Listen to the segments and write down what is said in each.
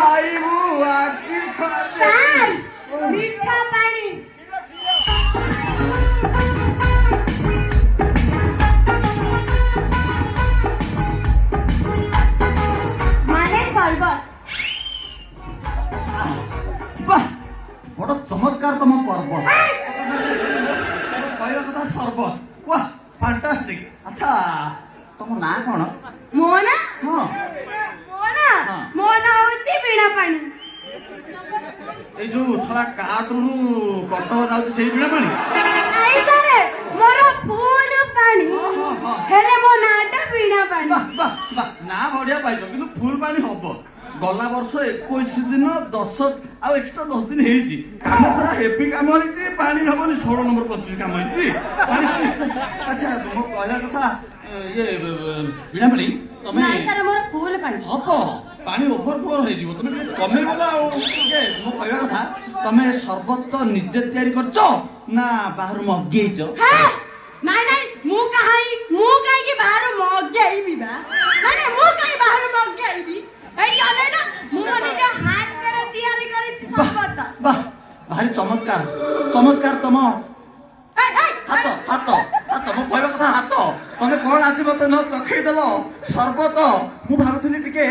ଖାଇବୁ ଆକି ସାର୍ ମିଠା ପାଣି ମାନେ ସର୍ବତ ବାহ বড় চমৎকার তম পর্ব କହିବା କଥା ସରବତ वाह ଫାଣ୍ଟାଷ୍ଟିକ ଆଚ୍ଛା ତମ ନାଁ କଣ ମୋ ନା ହଁ ମୋ ନା ହଉଛି ବୀଣା ପାଣି ଏଇ ଯୋଉ ଥଳା କାଟରୁ କଟକ ଯାଉଛି ସେଇ ବିଣା ପାଣି ନାଇଁ ସାର୍ ମୋର ଫୁଲ ପାଣି ହେଲେ ମୋ ନାଁଟା ବୀଣା ପାଣି ବାহ ବାହ ବାହ ନା ବଢିଆ ପାଇଛ କିନ୍ତୁ ଫୁଲ ପାଣି ହବ ଗଲା ବର୍ଷ 21 ଦିନ 10 ଆଉ ଏକ୍ସଟ୍ରା 10 ଦିନ ହେଇଛି କାମ ପୁରା ହେଭି କାମ ହେଇଛି ପାଣି ହବନି 16 ନମ୍ବର 25 କାମ ହେଇଛି ଆଚ୍ଛା ମୋ କହିବା କଥା ଇଏ ବିଣା ପାଣି ତମେ ନାଇଁ ସାର୍ ମୋର ଫୁଲ ପାଣି ହବ ପାଣି ଓଭରଫ୍ଲୋ ହେଇଯିବ ତମେ ଟିକେ କମେଇବ ନା ଆଉ ଟିକେ ମୋ କହିବା କଥା ତମେ ସର୍ବତ ନିଜେ ତିଆରି କରିଛ ନା ବାହାରୁ ମଗେଇଛ ନାଇଁ ନାଇଁ ମୁଁ କାହିଁକି ବାହାରୁ ମଗେଇବି ବା ମାନେ ମୁଁ କାହିଁ ବାହାରୁ ମଗେଇବି ଏଇ ଅନେଇ ନା ମୁଁ ନିଜ ହାତରେ ତିଆରି କରିଛି ସର୍ବତ ବାହ ଭାରି ଚମତ୍କାର ଚମତ୍କାର ତମ ହାତ ହାତ ହାତ ମୋ କହିବା କଥା ହାତ ତମେ କଣ ଆଜି ମତେ ନ ଚଖେଇଦେଲ ସର୍ବତ ମୁଁ ଭାବୁଥିଲି ଟିକେ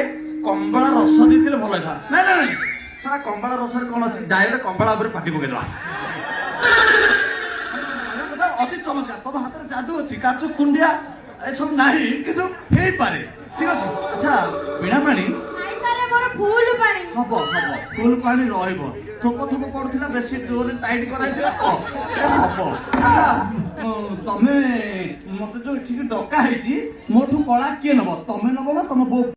କମ୍ବଳା ରସ ଦେଇଥିଲେ ଭଲ ହେଇଥାନ୍ତା ନାଇଁ ନାଇଁ ସାରା କମ୍ବଳା ରସରେ କଣ ଅଛି ଡାଇରେକ୍ଟ କମ୍ବଳା ଉପରେ ପାଟି ପକେଇଦବା ଅତି ଚମତ୍କାର ତମ ହାତରେ ଯାଦୁ ଅଛି କାଚୁ କୁଣ୍ଡିଆ ଏସବୁ ନାହିଁ କିନ୍ତୁ ହେଇପାରେ ଠିକ ଅଛି ଆଚ୍ଛା ବୀଣା ପାଣି ମୋର ଫୁଲ ପାଣି ହବ ହବ ଫୁଲ ପାଣି ରହିବ ଥୋପ ଥୋପ ପଡୁଥିଲା ବେଶୀ ଜୋରରେ ଟାଇଟ୍ କରାଇଥିଲା ତ ସେ ହବ ଆଚ୍ଛା ତମେ ମତେ ଯୋଉ ଏଠିକି ଡକା ହେଇଛି ମୋଠୁ କଳା କିଏ ନବ ତମେ ନବ ନା ତମ ବୋଉ